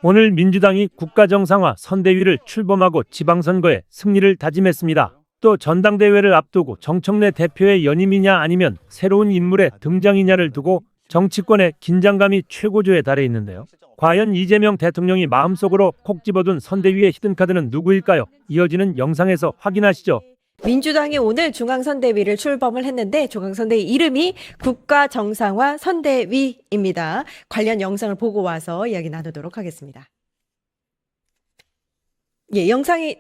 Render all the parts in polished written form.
오늘 민주당이 국가정상화 선대위를 출범하고 지방선거에 승리를 다짐했습니다. 또 전당대회를 앞두고 정청래 대표의 연임이냐 아니면 새로운 인물의 등장이냐를 두고 정치권의 긴장감이 최고조에 달해 있는데요. 과연 이재명 대통령이 마음속으로 콕 집어둔 선대위의 히든카드는 누구일까요? 이어지는 영상에서 확인하시죠. 민주당이 오늘 중앙선대위를 출범을 했는데 중앙선대위 이름이 국가정상화 선대위입니다. 관련 영상을 보고 와서 이야기 나누도록 하겠습니다. 영상이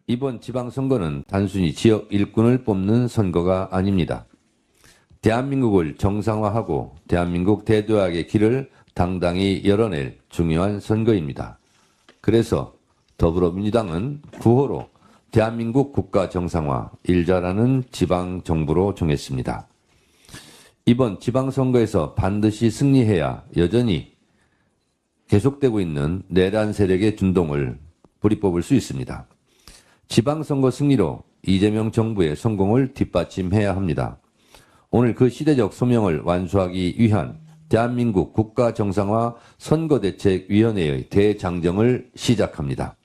이번 지방선거는 단순히 지역 일꾼을 뽑는 선거가 아닙니다. 대한민국을 정상화하고 대한민국 대도약의 길을 당당히 열어낼 중요한 선거입니다. 그래서 더불어민주당은 구호로 대한민국 국가 정상화 일자라는 지방정부로 정했습니다. 이번 지방선거에서 반드시 승리해야 여전히 계속되고 있는 내란 세력의 준동을 뿌리뽑을 수 있습니다. 지방선거 승리로 이재명 정부의 성공을 뒷받침해야 합니다. 오늘 그 시대적 소명을 완수하기 위한 대한민국 국가정상화 선거대책위원회의 대장정을 시작합니다.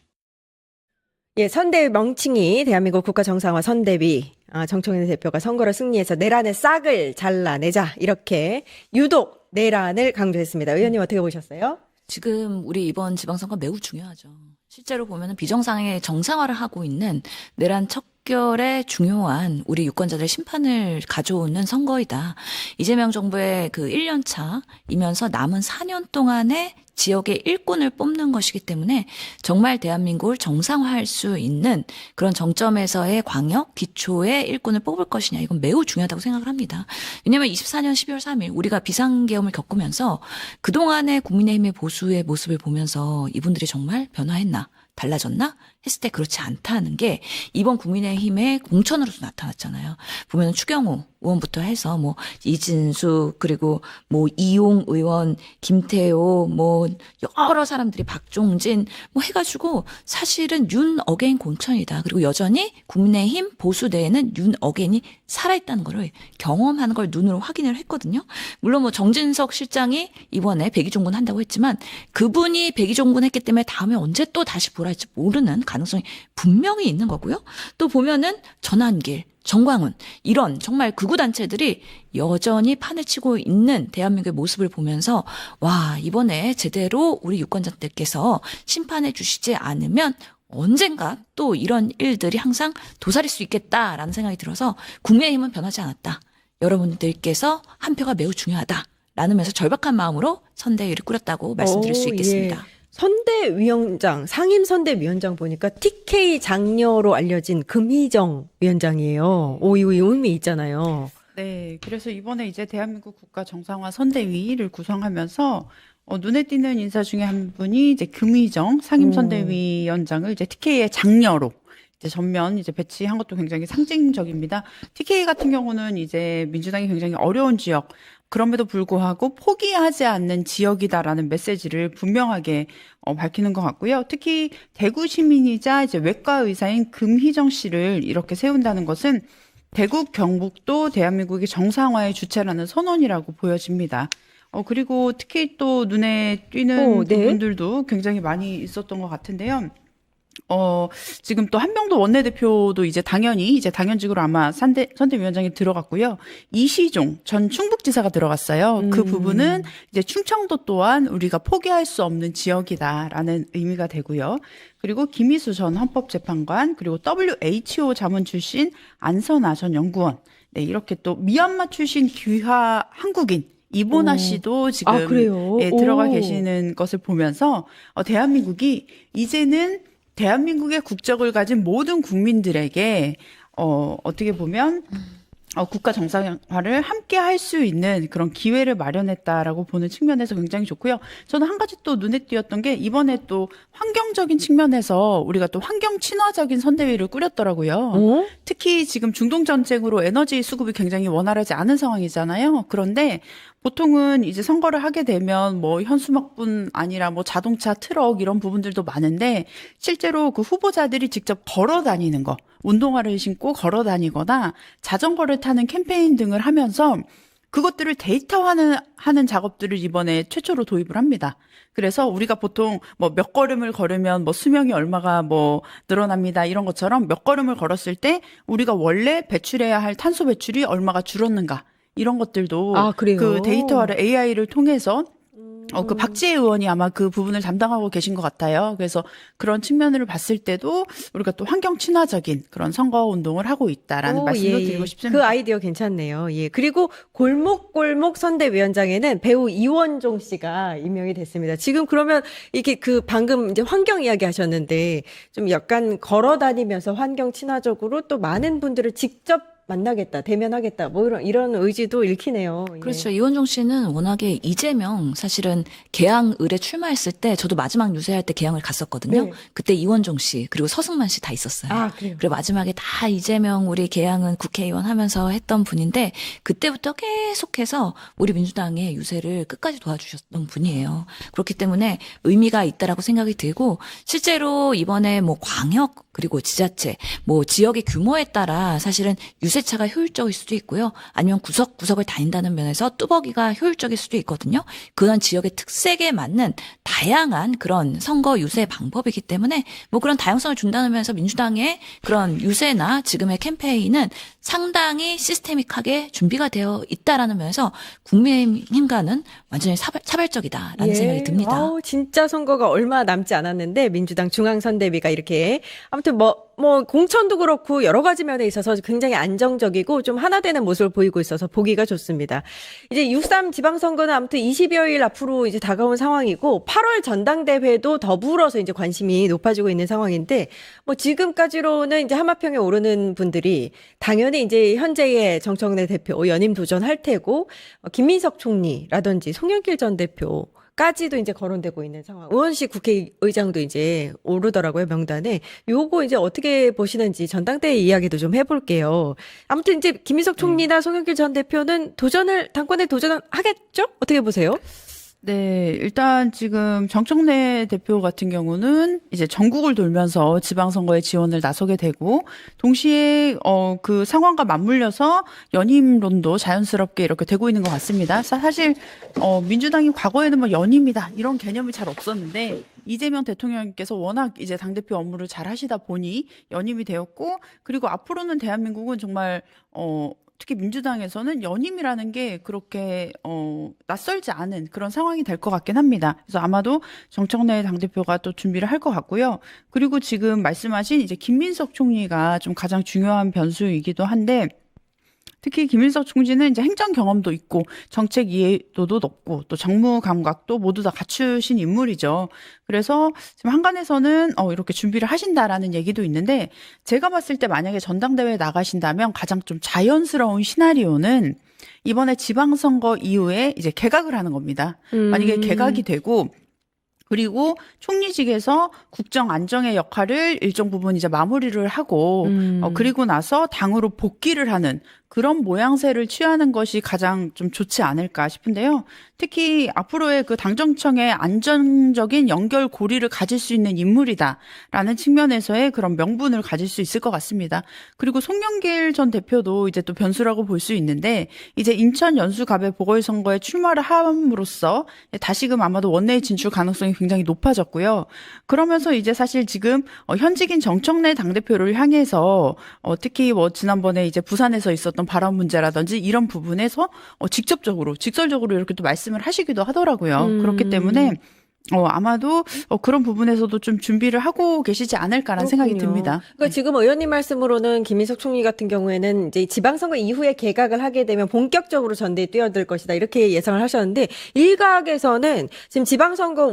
선대위 명칭이 대한민국 국가정상화 선대위. 정청래 대표가 선거를 승리해서 내란의 싹을 잘라내자 이렇게 유독 내란을 강조했습니다. 의원님 어떻게 보셨어요? 지금 우리 이번 지방선거 매우 중요하죠. 실제로 보면은 비정상의 정상화를 하고 있는 내란 척결에 중요한 우리 유권자들의 심판을 가져오는 선거이다. 이재명 정부의 그 1년 차이면서 남은 4년 동안의 지역의 일꾼을 뽑는 것이기 때문에 정말 대한민국을 정상화할 수 있는 그런 정점에서의 광역, 기초의 일꾼을 뽑을 것이냐 이건 매우 중요하다고 생각을 합니다. 왜냐하면 24년 12월 3일 우리가 비상계엄을 겪으면서 그동안의 국민의힘의 보수의 모습을 보면서 이분들이 정말 변화했나? 달라졌나? 했을 때 그렇지 않다는 게 이번 국민의힘의 공천으로도 나타났잖아요. 보면 추경호 의원부터 해서 뭐 이진수 그리고 뭐 이용 의원, 김태호 뭐 여러 사람들이 박종진 뭐 해가지고 사실은 윤 어게인 공천이다. 그리고 여전히 국민의힘 보수 내에는 윤 어게인이 살아있다는 거를 경험하는 걸 눈으로 확인을 했거든요. 물론 뭐 정진석 실장이 이번에 백의종군 한다고 했지만 그분이 백의종군 했기 때문에 다음에 언제 또 다시 보라 할지 모르는 가능성이 분명히 있는 거고요. 또 보면은 전환길, 정광훈 이런 정말 극우 단체들이 여전히 판을 치고 있는 대한민국의 모습을 보면서 와 이번에 제대로 우리 유권자들께서 심판해 주시지 않으면 언젠가 또 이런 일들이 항상 도사릴 수 있겠다라는 생각이 들어서 국민의힘은 변하지 않았다. 여러분들께서 한 표가 매우 중요하다. 라는 면서 절박한 마음으로 선대위를 꾸렸다고 말씀드릴 수 있겠습니다. 선대위원장, 상임선대위원장 보니까 TK 장녀로 알려진 금희정 위원장이에요. 오이오이 의미 있잖아요. 네, 그래서 이번에 이제 대한민국 국가 정상화 선대위를 구성하면서 눈에 띄는 인사 중에 한 분이 이제 금희정 상임선대위원장을 이제 TK의 장녀로 이제 전면 이제 배치한 것도 굉장히 상징적입니다. TK 같은 경우는 이제 민주당이 굉장히 어려운 지역, 그럼에도 불구하고 포기하지 않는 지역이다라는 메시지를 분명하게 밝히는 것 같고요. 특히 대구 시민이자 이제 외과 의사인 금희정 씨를 이렇게 세운다는 것은 대구 경북도 대한민국의 정상화의 주체라는 선언이라고 보여집니다. 그리고 특히 또 눈에 띄는 부분들도 굉장히 많이 있었던 것 같은데요. 지금 또 한명도 원내대표도 이제 당연히 이제 당연직으로 아마 선대위원장에 들어갔고요. 이시종 전 충북지사가 들어갔어요. 그 부분은 이제 충청도 또한 우리가 포기할 수 없는 지역이다라는 의미가 되고요. 그리고 김희수 전 헌법재판관 그리고 WHO 자문 출신 안선아 전 연구원 네, 이렇게 또 미얀마 출신 귀화 한국인 이보나 씨도 지금 들어가 계시는 것을 보면서 대한민국이 이제는 대한민국의 국적을 가진 모든 국민들에게 어떻게 보면 국가 정상화를 함께 할 수 있는 그런 기회를 마련했다라고 보는 측면에서 굉장히 좋고요. 저는 한 가지 또 눈에 띄었던 게 이번에 또 환경적인 측면에서 우리가 또 환경 친화적인 선대위를 꾸렸더라고요. 특히 지금 중동 전쟁으로 에너지 수급이 굉장히 원활하지 않은 상황이잖아요. 그런데 보통은 이제 선거를 하게 되면 뭐 현수막뿐 아니라 뭐 자동차, 트럭 이런 부분들도 많은데 실제로 그 후보자들이 직접 걸어 다니는 거, 운동화를 신고 걸어 다니거나 자전거를 타는 캠페인 등을 하면서 그것들을 데이터화하는 작업들을 이번에 최초로 도입을 합니다. 그래서 우리가 보통 뭐 몇 걸음을 걸으면 뭐 수명이 얼마가 뭐 늘어납니다. 이런 것처럼 몇 걸음을 걸었을 때 우리가 원래 배출해야 할 탄소 배출이 얼마가 줄었는가. 이런 것들도 아, 그래요? 그 데이터화를 AI를 통해서 그 박지혜 의원이 아마 그 부분을 담당하고 계신 것 같아요. 그래서 그런 측면을 봤을 때도 우리가 또 환경 친화적인 그런 선거 운동을 하고 있다라는 오, 말씀도 예, 드리고 예. 싶습니다. 그 아이디어 괜찮네요. 예. 그리고 골목골목 선대위원장에는 배우 이원종 씨가 임명이 됐습니다. 지금 그러면 이게 그 방금 이제 환경 이야기 하셨는데 좀 약간 걸어 다니면서 환경 친화적으로 또 많은 분들을 직접 만나겠다, 대면하겠다, 뭐 이런 의지도 읽히네요. 예. 그렇죠. 이원종 씨는 워낙에 이재명 사실은 개항을에 출마했을 때 저도 마지막 유세할 때 개항을 갔었거든요. 네. 그때 이원종 씨 그리고 서승만 씨 다 있었어요. 아, 그래요? 그리고 마지막에 다 이재명 우리 개항은 국회의원 하면서 했던 분인데 그때부터 계속해서 우리 민주당의 유세를 끝까지 도와주셨던 분이에요. 그렇기 때문에 의미가 있다라고 생각이 들고 실제로 이번에 뭐 광역 그리고 지자체 뭐 지역의 규모에 따라 사실은 유세차가 효율적일 수도 있고요. 아니면 구석구석을 다닌다는 면에서 뚜벅이가 효율적일 수도 있거든요. 그런 지역의 특색에 맞는 다양한 그런 선거 유세 방법이기 때문에 뭐 그런 다양성을 준다는 면에서 민주당의 그런 유세나 지금의 캠페인은 상당히 시스테믹하게 준비가 되어 있다라는 면에서 국민의힘과는 완전히 차별적이다라는 생각이 듭니다. 아우, 진짜 선거가 얼마 남지 않았는데 민주당 중앙선대위가 이렇게 아무튼 뭐 공천도 그렇고 여러 가지 면에 있어서 굉장히 안정적이고 좀 하나 되는 모습을 보이고 있어서 보기가 좋습니다. 이제 6.3 지방선거는 아무튼 20여일 앞으로 이제 다가온 상황이고 8월 전당대회도 더불어서 이제 관심이 높아지고 있는 상황인데 뭐 지금까지로는 이제 하마평에 오르는 분들이 당연히 이제 현재의 정청래 대표 연임 도전할 테고 김민석 총리라든지 송영길 전 대표 까지도 이제 거론되고 있는 상황. 의원식 국회의장도 이제 오르더라고요, 명단에. 요거 이제 어떻게 보시는지 전당대회 이야기도 좀 해볼게요. 아무튼 이제 김민석 총리나 송영길 전 대표는 당권에 도전을 하겠죠? 어떻게 보세요? 네, 일단 지금 정청래 대표 같은 경우는 이제 전국을 돌면서 지방선거에 지원을 나서게 되고, 동시에, 그 상황과 맞물려서 연임론도 자연스럽게 이렇게 되고 있는 것 같습니다. 사실, 민주당이 과거에는 뭐 연임이다, 이런 개념이 잘 없었는데, 이재명 대통령께서 워낙 이제 당대표 업무를 잘 하시다 보니 연임이 되었고, 그리고 앞으로는 대한민국은 정말, 특히 민주당에서는 연임이라는 게 그렇게 낯설지 않은 그런 상황이 될 것 같긴 합니다. 그래서 아마도 정청래 당대표가 또 준비를 할 것 같고요. 그리고 지금 말씀하신 이제 김민석 총리가 좀 가장 중요한 변수이기도 한데, 특히 김민석 총리는 이제 행정 경험도 있고 정책 이해도도 높고 또 정무 감각도 모두 다 갖추신 인물이죠. 그래서 지금 한간에서는 이렇게 준비를 하신다라는 얘기도 있는데, 제가 봤을 때 만약에 전당대회에 나가신다면 가장 좀 자연스러운 시나리오는 이번에 지방선거 이후에 이제 개각을 하는 겁니다. 만약에 개각이 되고 그리고 총리직에서 국정 안정의 역할을 일정 부분 이제 마무리를 하고 그리고 나서 당으로 복귀를 하는 그런 모양새를 취하는 것이 가장 좀 좋지 않을까 싶은데요. 특히 앞으로의 그 당정청의 안정적인 연결 고리를 가질 수 있는 인물이다라는 측면에서의 그런 명분을 가질 수 있을 것 같습니다. 그리고 송영길 전 대표도 이제 또 변수라고 볼 수 있는데, 이제 인천 연수갑의 보궐선거에 출마를 함으로써 다시금 아마도 원내에 진출 가능성이 굉장히 높아졌고요. 그러면서 이제 사실 지금 현직인 정청래 당대표를 향해서 특히 뭐 지난번에 이제 부산에서 있었던 발언 문제라든지 이런 부분에서 직설적으로 이렇게 또 말씀을 하시기도 하더라고요. 그렇기 때문에 아마도 그런 부분에서도 좀 준비를 하고 계시지 않을까라는 생각이 듭니다. 그러니까 지금 의원님 말씀으로는 김민석 총리 같은 경우에는 이제 지방선거 이후에 개각을 하게 되면 본격적으로 전대에 뛰어들 것이다, 이렇게 예상을 하셨는데, 일각에서는 지금 지방선거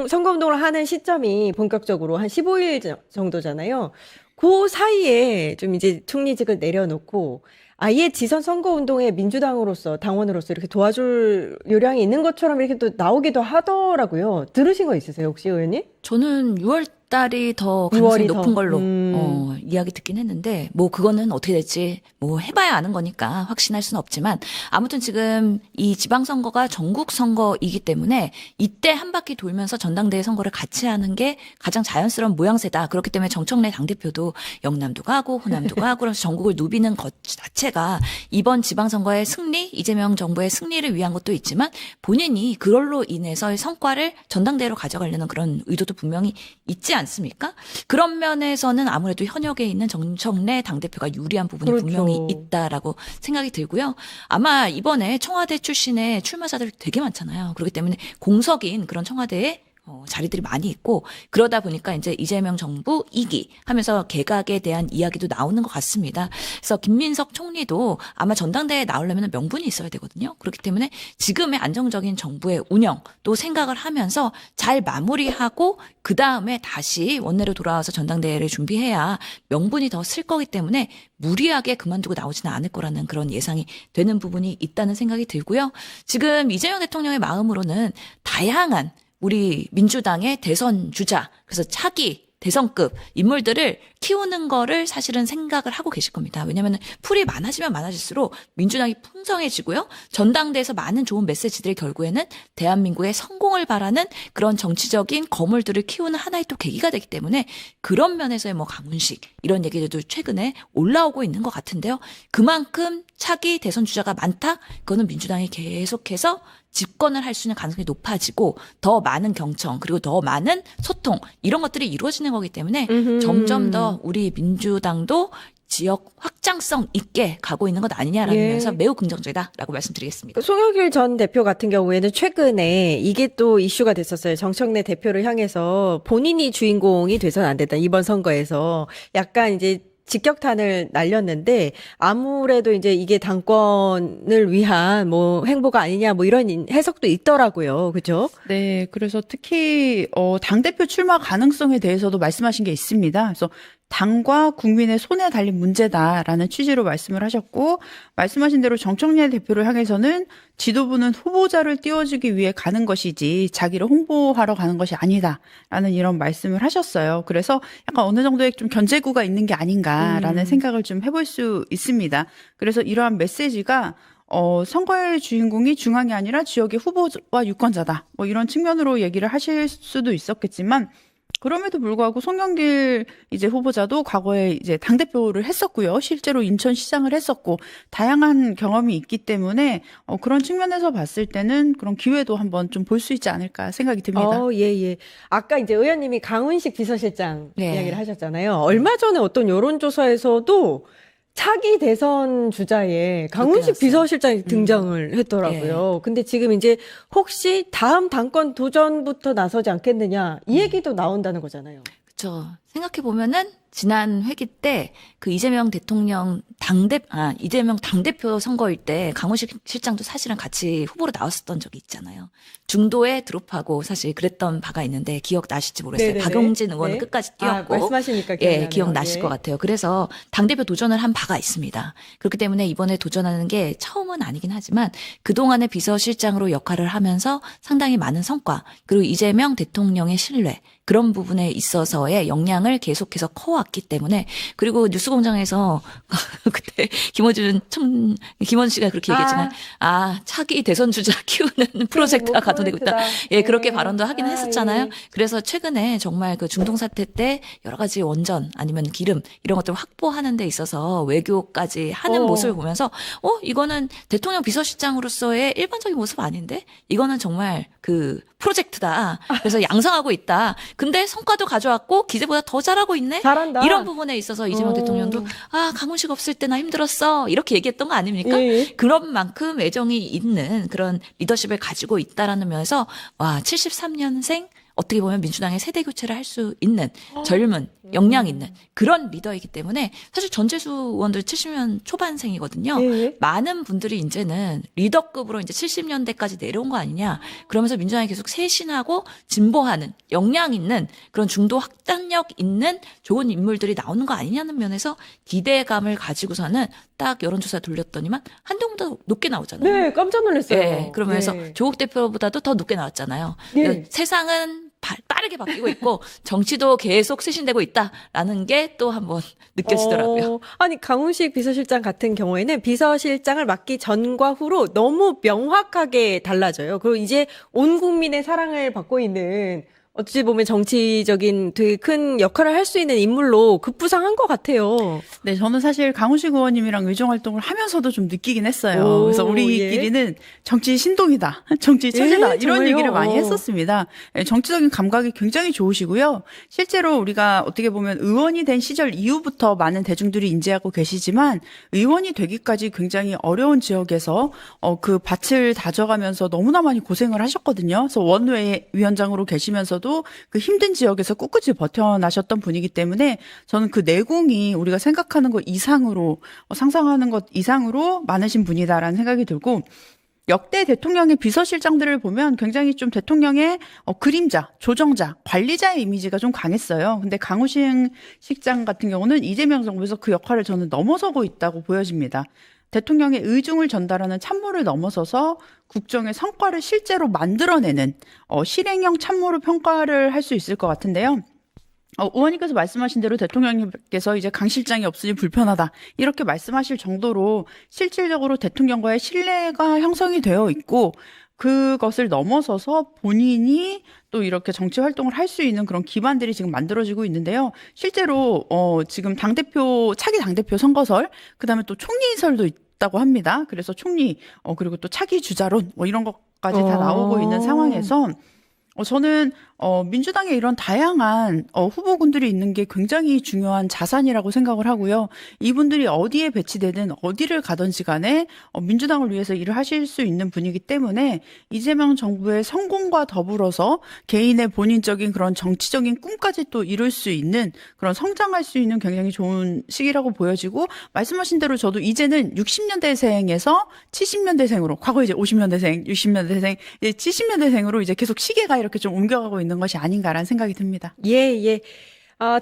선거운동을 하는 시점이 본격적으로 한 15일 정도잖아요. 그 사이에 좀 이제 총리직을 내려놓고 아예 지선 선거운동에 민주당으로서, 당원으로서 이렇게 도와줄 요량이 있는 것처럼 이렇게 또 나오기도 하더라고요. 들으신 거 있으세요, 혹시 의원님? 저는 6월 달이 더 가능성이 6월이 높은 더. 걸로 이야기 듣긴 했는데 뭐 그거는 어떻게 될지 뭐 해봐야 아는 거니까 확신할 수는 없지만 아무튼 지금 이 지방선거가 전국 선거이기 때문에 이때 한 바퀴 돌면서 전당대회 선거를 같이 하는 게 가장 자연스러운 모양새다. 그렇기 때문에 정청래 당대표도 영남도 가고 호남도 가고 그래서 전국을 누비는 것 자체가 이번 지방선거의 승리, 이재명 정부의 승리를 위한 것도 있지만 본인이 그걸로 인해서 성과를 전당대회로 가져가려는 그런 의도도 분명히 있지 않습니까? 그런 면에서는 아무래도 현역에 있는 정청래 당대표가 유리한 부분이 그렇죠. 분명히 있다라고 생각이 들고요. 아마 이번에 청와대 출신의 출마자들이 되게 많잖아요. 그렇기 때문에 공석인 그런 청와대에 자리들이 많이 있고 그러다 보니까 이제 이재명 정부 2기 하면서 개각에 대한 이야기도 나오는 것 같습니다. 그래서 김민석 총리도 아마 전당대회에 나오려면 명분이 있어야 되거든요. 그렇기 때문에 지금의 안정적인 정부의 운영 또 생각을 하면서 잘 마무리하고 그 다음에 다시 원내로 돌아와서 전당대회를 준비해야 명분이 더 쓸 거기 때문에 무리하게 그만두고 나오지는 않을 거라는 그런 예상이 되는 부분이 있다는 생각이 들고요. 지금 이재명 대통령의 마음으로는 다양한 우리 민주당의 대선 주자, 그래서 차기 대선급 인물들을 키우는 거를 사실은 생각을 하고 계실 겁니다. 왜냐하면 풀이 많아지면 많아질수록 민주당이 풍성해지고요. 전당대에서 많은 좋은 메시지들이 결국에는 대한민국의 성공을 바라는 그런 정치적인 거물들을 키우는 하나의 또 계기가 되기 때문에 그런 면에서의 뭐 강훈식 이런 얘기들도 최근에 올라오고 있는 것 같은데요. 그만큼 차기 대선 주자가 많다? 그거는 민주당이 계속해서 집권을 할 수 있는 가능성이 높아지고 더 많은 경청 그리고 더 많은 소통 이런 것들이 이루어지는 거기 때문에 점점 더 우리 민주당도 지역 확장성 있게 가고 있는 것 아니냐라는 예. 면에서 매우 긍정적이다라고 말씀드리겠습니다. 송영길 전 대표 같은 경우에는 최근에 이게 또 이슈가 됐었어요. 정청래 대표를 향해서 본인이 주인공이 돼서는 안 된다. 이번 선거에서 약간 이제 직격탄을 날렸는데 아무래도 이제 이게 당권을 위한 뭐 행보가 아니냐 뭐 이런 해석도 있더라고요. 그죠? 네, 그래서 특히 당대표 출마 가능성에 대해서도 말씀하신 게 있습니다. 그래서 당과 국민의 손에 달린 문제다라는 취지로 말씀을 하셨고 말씀하신 대로 정청래 대표를 향해서는 지도부는 후보자를 띄워주기 위해 가는 것이지 자기를 홍보하러 가는 것이 아니다라는 이런 말씀을 하셨어요. 그래서 약간 어느 정도의 좀 견제구가 있는 게 아닌가라는 생각을 좀 해볼 수 있습니다. 그래서 이러한 메시지가 선거의 주인공이 중앙이 아니라 지역의 후보와 유권자다. 뭐 이런 측면으로 얘기를 하실 수도 있었겠지만 그럼에도 불구하고 송영길 이제 후보자도 과거에 이제 당대표를 했었고요. 실제로 인천시장을 했었고 다양한 경험이 있기 때문에 그런 측면에서 봤을 때는 그런 기회도 한번 좀 볼 수 있지 않을까 생각이 듭니다. 예. 아까 이제 의원님이 강훈식 비서실장 네. 이야기를 하셨잖아요. 얼마 전에 어떤 여론조사에서도 차기 대선 주자에 강훈식 나왔어요. 비서실장이 등장을 했더라고요. 근데 지금 이제 혹시 다음 당권 도전부터 나서지 않겠느냐 이 얘기도 나온다는 거잖아요. 그렇죠. 생각해 보면은 지난 회기 때 그 이재명 당대표 선거일 때 강훈식 실장도 사실은 같이 후보로 나왔었던 적이 있잖아요. 중도에 드롭하고 사실 그랬던 바가 있는데 기억 나실지 모르겠어요. 네네네. 박용진 의원은 네. 끝까지 뛰었고. 말씀하시니까 기억나네요. 예, 기억나실 예. 것 같아요. 그래서 당대표 도전을 한 바가 있습니다. 그렇기 때문에 이번에 도전하는 게 처음은 아니긴 하지만 그동안의 비서실장으로 역할을 하면서 상당히 많은 성과 그리고 이재명 대통령의 신뢰 그런 부분에 있어서의 역량을 계속해서 커왔기 때문에 그리고 뉴스공장에서 그때 김원 씨가 그렇게 얘기했지만 차기 대선 주자 키우는 프로젝트가 가동되고 있다. 예, 그렇게 발언도 하긴 했었잖아요. 예. 그래서 최근에 정말 그 중동 사태 때 여러 가지 원전 아니면 기름 이런 것들을 확보하는 데 있어서 외교까지 하는 모습을 보면서 이거는 대통령 비서실장으로서의 일반적인 모습 아닌데 이거는 정말 그 프로젝트다. 그래서 양성하고 있다. 근데 성과도 가져왔고 기대보다 더 잘하고 있네. 잘한다. 이런 부분에 있어서 이재명 대통령도 강훈식 없을 때 나 힘들었어. 이렇게 얘기했던 거 아닙니까? 예. 그런 만큼 애정이 있는 그런 리더십을 가지고 있다라는 면에서 73년생 어떻게 보면 민주당의 세대 교체를 할 수 있는 젊은 역량 있는 그런 리더이기 때문에 사실 전재수 의원도 70년 초반생이거든요. 예. 많은 분들이 이제는 리더급으로 이제 70년대까지 내려온 거 아니냐. 그러면서 민주당이 계속 쇄신하고 진보하는 역량 있는 그런 중도 확장력 있는 좋은 인물들이 나오는 거 아니냐는 면에서 기대감을 가지고서는 딱 여론조사 돌렸더니만 한동훈보다 높게 나오잖아요. 네, 깜짝 놀랐어요. 예, 그러면서 예. 조국 대표보다도 더 높게 나왔잖아요. 예. 그러니까 세상은 빠르게 바뀌고 있고 정치도 계속 쇄신되고 있다라는 게 또 한번 느껴지더라고요. 아니, 강훈식 비서실장 같은 경우에는 비서실장을 맡기 전과 후로 너무 명확하게 달라져요. 그리고 이제 온 국민의 사랑을 받고 있는 어찌 보면 정치적인 되게 큰 역할을 할 수 있는 인물로 급부상한 것 같아요. 네, 저는 사실 강훈식 의원님이랑 의정 활동을 하면서도 좀 느끼긴 했어요. 그래서 우리끼리는 정치 신동이다, 정치 처제다 이런 정말요? 얘기를 많이 했었습니다. 예, 정치적인 감각이 굉장히 좋으시고요. 실제로 우리가 어떻게 보면 의원이 된 시절 이후부터 많은 대중들이 인지하고 계시지만 의원이 되기까지 굉장히 어려운 지역에서 그 밭을 다져가면서 너무나 많이 고생을 하셨거든요. 그래서 원외 위원장으로 계시면서도 그 힘든 지역에서 꿋꿋이 버텨나셨던 분이기 때문에 저는 그 내공이 우리가 생각하는 것 이상으로 상상하는 것 이상으로 많으신 분이다라는 생각이 들고 역대 대통령의 비서실장들을 보면 굉장히 좀 대통령의 그림자, 조정자, 관리자의 이미지가 좀 강했어요. 근데 강훈식 실장 같은 경우는 이재명 정부에서 그 역할을 저는 넘어서고 있다고 보여집니다. 대통령의 의중을 전달하는 참모를 넘어서서 국정의 성과를 실제로 만들어내는 실행형 참모로 평가를 할 수 있을 것 같은데요. 의원님께서 말씀하신 대로 대통령님께서 이제 강 실장이 없으니 불편하다 이렇게 말씀하실 정도로 실질적으로 대통령과의 신뢰가 형성이 되어 있고 그것을 넘어서서 본인이 또 이렇게 정치 활동을 할 수 있는 그런 기반들이 지금 만들어지고 있는데요. 실제로 지금 당대표 차기 당대표 선거설 그다음에 또 총리설도 있다고 합니다. 그래서 총리 그리고 또 차기 주자론 뭐 이런 것까지 다 나오고 있는 상황에서 저는 민주당에 이런 다양한 후보군들이 있는 게 굉장히 중요한 자산이라고 생각을 하고요. 이분들이 어디에 배치되든 어디를 가든지 간에 민주당을 위해서 일을 하실 수 있는 분이기 때문에 이재명 정부의 성공과 더불어서 개인의 본인적인 그런 정치적인 꿈까지 또 이룰 수 있는 그런 성장할 수 있는 굉장히 좋은 시기라고 보여지고 말씀하신 대로 저도 이제는 60년대생에서 70년대생으로 과거 이제 50년대생, 60년대생, 이제 70년대생으로 이제 계속 시계가 이렇게 좀 옮겨가고 있는 것이 아닌가라는 생각이 듭니다. 예.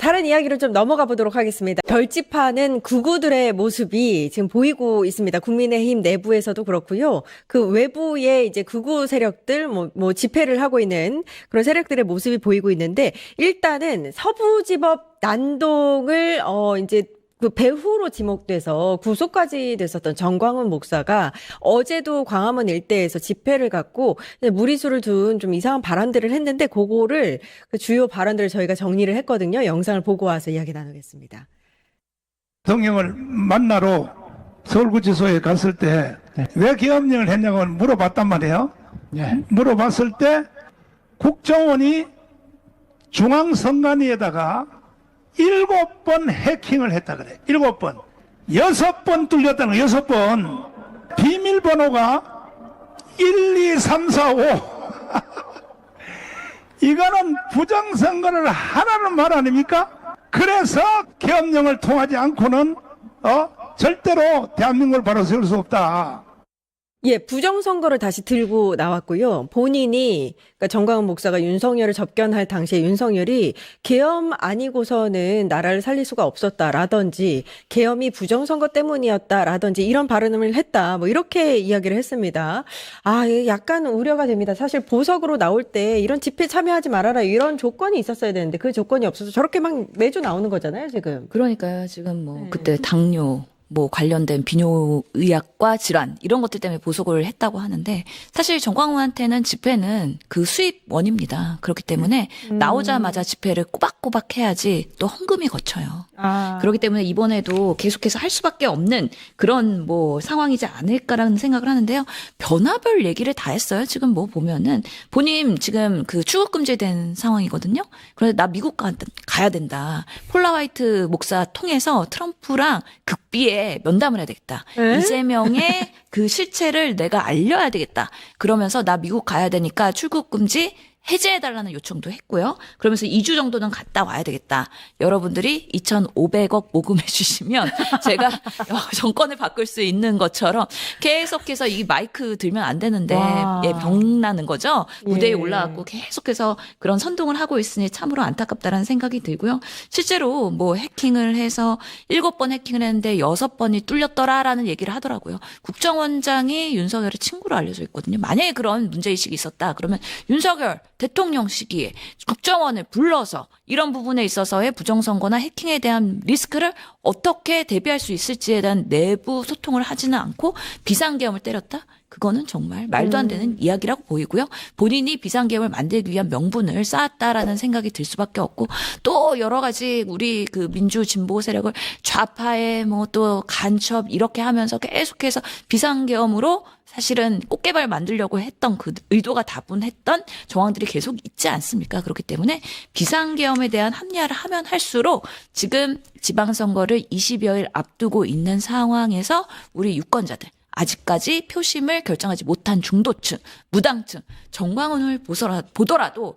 다른 이야기로 좀 넘어가 보도록 하겠습니다. 결집하는 구구들의 모습이 지금 보이고 있습니다. 국민의힘 내부에서도 그렇고요. 그 외부에 이제 구구 세력들, 뭐 집회를 하고 있는 그런 세력들의 모습이 보이고 있는데, 일단은 서부지법 난동을, 이제 그 배후로 지목돼서 구속까지 됐었던 정광훈 목사가 어제도 광화문 일대에서 집회를 갖고 무리수를 둔 좀 이상한 발언들을 했는데 그거를 그 주요 발언들을 저희가 정리를 했거든요. 영상을 보고 와서 이야기 나누겠습니다. 대통령을 만나러 서울구치소에 갔을 때 왜 계엄령을 했냐고 물어봤단 말이에요. 물어봤을 때 국정원이 중앙선관위에다가 7번 해킹을 했다 그래. 7번. 6번 뚫렸다는 거, 6번. 비밀번호가 1, 2, 3, 4, 5. 이거는 부정선거를 하라는 말 아닙니까? 그래서 계엄령을 통하지 않고는, 절대로 대한민국을 바로 세울 수 없다. 예, 부정선거를 다시 들고 나왔고요. 본인이, 그러니까 정광훈 목사가 윤석열을 접견할 당시에 윤석열이 계엄 아니고서는 나라를 살릴 수가 없었다라든지 계엄이 부정선거 때문이었다라든지 이런 발언을 했다. 뭐 이렇게 이야기를 했습니다. 약간 우려가 됩니다. 사실 보석으로 나올 때 이런 집회 참여하지 말아라 이런 조건이 있었어야 되는데 그 조건이 없어서 저렇게 막 매주 나오는 거잖아요, 지금. 그러니까요. 지금 뭐 네. 그때 당뇨 뭐 관련된 비뇨의학과 질환 이런 것들 때문에 보석을 했다고 하는데 사실 정광훈한테는 집회는 그 수입원입니다. 그렇기 때문에 나오자마자 집회를 꼬박꼬박 해야지 또 헌금이 거쳐요. 그렇기 때문에 이번에도 계속해서 할 수밖에 없는 그런 뭐 상황이지 않을까라는 생각을 하는데요. 변화별 얘기를 다 했어요. 지금 뭐 보면은 본인 지금 그 출국 금지된 상황이거든요. 그래서 나 미국 가야 된다. 폴라 화이트 목사 통해서 트럼프랑 극비에 면담을 해야 되겠다. 에? 이재명의 그 실체를 내가 알려야 되겠다. 그러면서 나 미국 가야 되니까 출국 금지 해제해달라는 요청도 했고요. 그러면서 2주 정도는 갔다 와야 되겠다. 여러분들이 2,500억 모금해 주시면 제가 정권을 바꿀 수 있는 것처럼 계속해서 이 마이크 들면 안 되는데 와. 병나는 거죠. 무대에 예. 올라가고 계속해서 그런 선동을 하고 있으니 참으로 안타깝다라는 생각이 들고요. 실제로 뭐 해킹을 해서 7번 해킹을 했는데 6번이 뚫렸더라라는 얘기를 하더라고요. 국정원장이 윤석열의 친구로 알려져 있거든요. 만약에 그런 문제의식이 있었다. 그러면 윤석열 대통령 시기에 국정원을 불러서 이런 부분에 있어서의 부정선거나 해킹에 대한 리스크를 어떻게 대비할 수 있을지에 대한 내부 소통을 하지는 않고 비상계엄을 때렸다? 그거는 정말 말도 안 되는 이야기라고 보이고요. 본인이 비상계엄을 만들기 위한 명분을 쌓았다라는 생각이 들 수밖에 없고 또 여러 가지 우리 그 민주 진보 세력을 좌파에 뭐 또 간첩 이렇게 하면서 계속해서 비상계엄으로 사실은 꽃게발 만들려고 했던 그 의도가 다분했던 정황들이 계속 있지 않습니까? 그렇기 때문에 비상계엄에 대한 합리화를 하면 할수록 지금 지방선거를 20여일 앞두고 있는 상황에서 우리 유권자들 아직까지 표심을 결정하지 못한 중도층, 무당층, 정광훈을 보더라도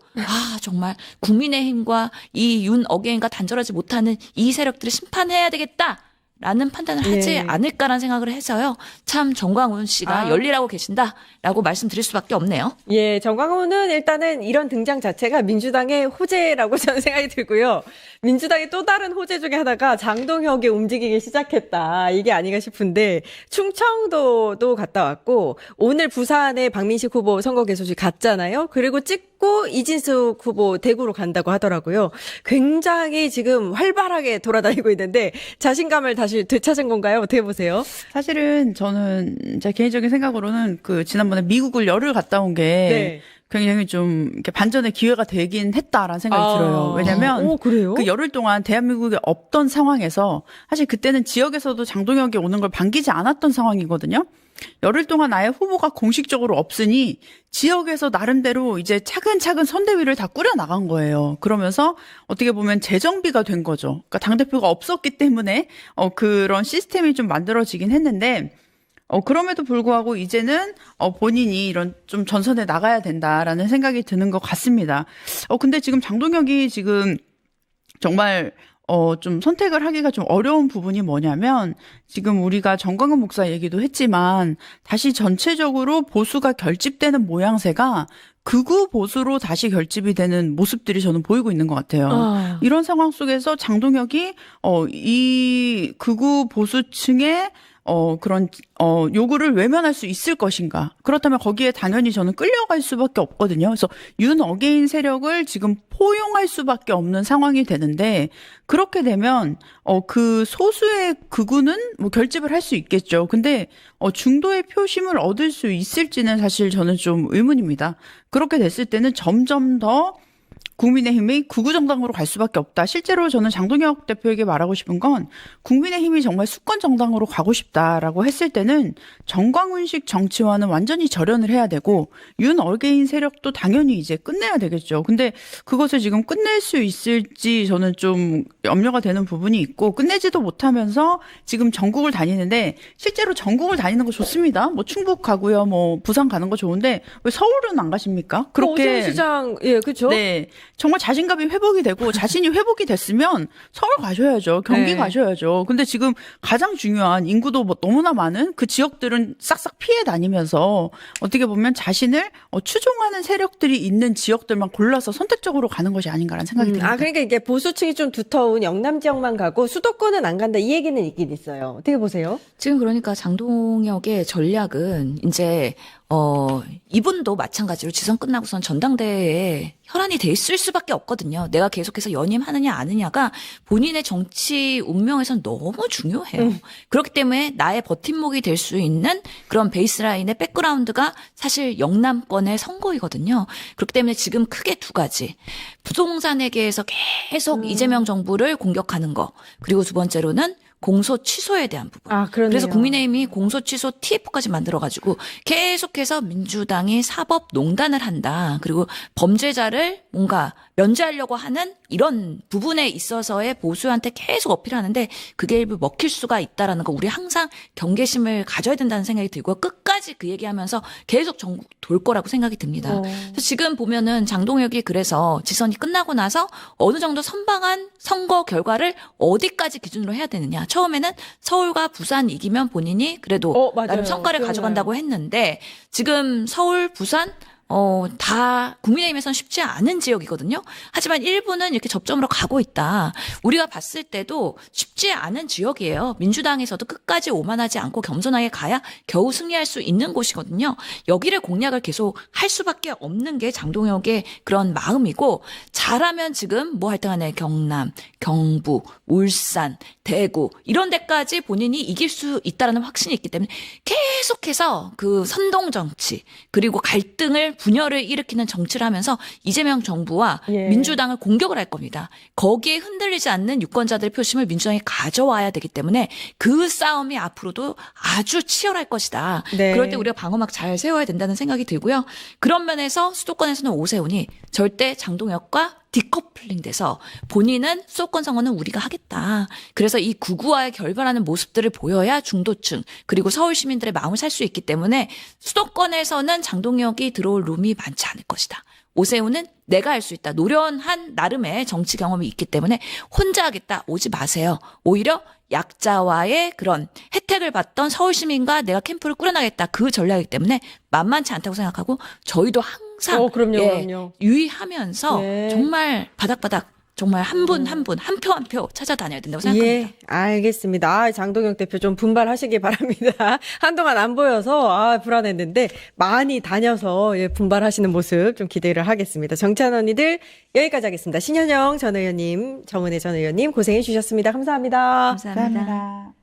정말 국민의힘과 이 윤 어게인과 단절하지 못하는 이 세력들을 심판해야 되겠다. 라는 판단을 하지 않을까라는 생각을 해서요. 참 정광훈 씨가 열일하고 계신다라고 말씀드릴 수밖에 없네요. 예, 정광훈은 일단은 이런 등장 자체가 민주당의 호재라고 저는 생각이 들고요. 민주당의 또 다른 호재 중에 하나가 장동혁이 움직이기 시작했다. 이게 아닌가 싶은데 충청도도 갔다 왔고 오늘 부산에 박민식 후보 선거 개소식 갔잖아요. 그리고 찍고 이진숙 후보 대구로 간다고 하더라고요. 굉장히 지금 활발하게 돌아다니고 있는데 자신감을 다시 되찾은 건가요? 어떻게 보세요? 사실은 저는 제 개인적인 생각으로는 그 지난번에 미국을 열흘 갔다 온 게 굉장히 좀 이렇게 반전의 기회가 되긴 했다라는 생각이 들어요. 왜냐면 그래요? 그 열흘 동안 대한민국에 없던 상황에서 사실 그때는 지역에서도 장동혁이 오는 걸 반기지 않았던 상황이거든요. 열흘 동안 아예 후보가 공식적으로 없으니 지역에서 나름대로 이제 차근차근 선대위를 다 꾸려 나간 거예요. 그러면서 어떻게 보면 재정비가 된 거죠. 그러니까 당대표가 없었기 때문에 그런 시스템이 좀 만들어지긴 했는데 그럼에도 불구하고 이제는 본인이 이런 좀 전선에 나가야 된다라는 생각이 드는 것 같습니다. 근데 지금 장동혁이 지금 정말 좀 선택을 하기가 좀 어려운 부분이 뭐냐면 지금 우리가 정광훈 목사 얘기도 했지만 다시 전체적으로 보수가 결집되는 모양새가 극우 보수로 다시 결집이 되는 모습들이 저는 보이고 있는 것 같아요. 이런 상황 속에서 장동혁이 이 극우 보수층의 그런 요구를 외면할 수 있을 것인가? 그렇다면 거기에 당연히 저는 끌려갈 수밖에 없거든요. 그래서 윤 어게인 세력을 지금 포용할 수밖에 없는 상황이 되는데 그렇게 되면 그 소수의 극우는 뭐 결집을 할 수 있겠죠. 근데 중도의 표심을 얻을 수 있을지는 사실 저는 좀 의문입니다. 그렇게 됐을 때는 점점 더 국민의힘이 극우정당으로 갈 수밖에 없다. 실제로 저는 장동혁 대표에게 말하고 싶은 건 국민의힘이 정말 수권정당으로 가고 싶다라고 했을 때는 정광훈식 정치와는 완전히 절연을 해야 되고 윤 어게인 세력도 당연히 이제 끝내야 되겠죠. 근데 그것을 지금 끝낼 수 있을지 저는 좀 염려가 되는 부분이 있고 끝내지도 못하면서 지금 전국을 다니는데 실제로 전국을 다니는 거 좋습니다. 뭐 충북 가고요. 뭐 부산 가는 거 좋은데 왜 서울은 안 가십니까? 그렇게 오세훈시장 그렇죠. 네. 정말 자신감이 회복이 되고 자신이 회복이 됐으면 서울 가셔야죠. 경기 가셔야죠. 근데 지금 가장 중요한 인구도 뭐 너무나 많은 그 지역들은 싹싹 피해 다니면서 어떻게 보면 자신을 추종하는 세력들이 있는 지역들만 골라서 선택적으로 가는 것이 아닌가라는 생각이 듭니다. 그러니까 이게 보수층이 좀 두터운 영남 지역만 가고 수도권은 안 간다 이 얘기는 있긴 있어요. 어떻게 보세요? 지금 그러니까 장동혁의 전략은 이제 이분도 마찬가지로 지선 끝나고선 전당대회에 혈안이 돼 있을 수밖에 없거든요. 내가 계속해서 연임하느냐 아느냐가 본인의 정치 운명에선 너무 중요해요. 그렇기 때문에 나의 버팀목이 될 수 있는 그런 베이스라인의 백그라운드가 사실 영남권의 선거이거든요. 그렇기 때문에 지금 크게 두 가지. 부동산에게에서 계속 이재명 정부를 공격하는 거. 그리고 두 번째로는 공소 취소에 대한 부분. 그러네요. 그래서 국민의힘이 공소 취소 TF까지 만들어가지고 계속해서 민주당이 사법농단을 한다. 그리고 범죄자를 뭔가 면제하려고 하는 이런 부분에 있어서의 보수한테 계속 어필하는데 그게 일부 먹힐 수가 있다라는 거 우리 항상 경계심을 가져야 된다는 생각이 들고 끝까지 그 얘기하면서 계속 전국 돌 거라고 생각이 듭니다. 그래서 지금 보면은 장동혁이 그래서 지선이 끝나고 나서 어느 정도 선방한 선거 결과를 어디까지 기준으로 해야 되느냐. 처음에는 서울과 부산 이기면 본인이 그래도 맞아요. 나름 성과를 기억나요. 가져간다고 했는데 지금 서울, 부산 다 국민의힘에서는 쉽지 않은 지역이거든요. 하지만 일부는 이렇게 접점으로 가고 있다. 우리가 봤을 때도 쉽지 않은 지역이에요. 민주당에서도 끝까지 오만하지 않고 겸손하게 가야 겨우 승리할 수 있는 곳이거든요. 여기를 공략을 계속 할 수밖에 없는 게 장동혁의 그런 마음이고, 잘하면 지금 뭐 할등 간에 경남, 경북, 울산, 대구 이런 데까지 본인이 이길 수 있다라는 확신이 있기 때문에 계속해서 그 선동 정치 그리고 갈등을 분열을 일으키는 정치를 하면서 이재명 정부와 예. 민주당을 공격을 할 겁니다. 거기에 흔들리지 않는 유권자들의 표심을 민주당이 가져와야 되기 때문에 그 싸움이 앞으로도 아주 치열할 것이다. 네. 그럴 때 우리가 방어막 잘 세워야 된다는 생각이 들고요. 그런 면에서 수도권에서는 오세훈이 절대 장동혁과 디커플링 돼서 본인은 수도권 선거는 우리가 하겠다. 그래서 이 구구와의 결별하는 모습들을 보여야 중도층 그리고 서울 시민들의 마음을 살 수 있기 때문에 수도권에서는 장동혁이 들어올 룸이 많지 않을 것이다. 오세훈은 내가 할 수 있다. 노련한 나름의 정치 경험이 있기 때문에 혼자 하겠다. 오지 마세요. 오히려 약자와의 그런 혜택을 받던 서울 시민과 내가 캠프를 꾸려나겠다. 그 전략이기 때문에 만만치 않다고 생각하고 저희도 항상 그럼요, 예, 그럼요. 유의하면서 네. 정말 바닥바닥 정말 한 분 한 분 한 표 한 표 찾아다녀야 된다고 생각합니다. 예, 알겠습니다. 장동영 대표 좀 분발하시기 바랍니다. 한동안 안 보여서 불안했는데 많이 다녀서 분발하시는 모습 좀 기대를 하겠습니다. 정찬 언니들 여기까지 하겠습니다. 신현영 전 의원님, 정은혜 전 의원님 고생해 주셨습니다. 감사합니다. 감사합니다. 감사합니다.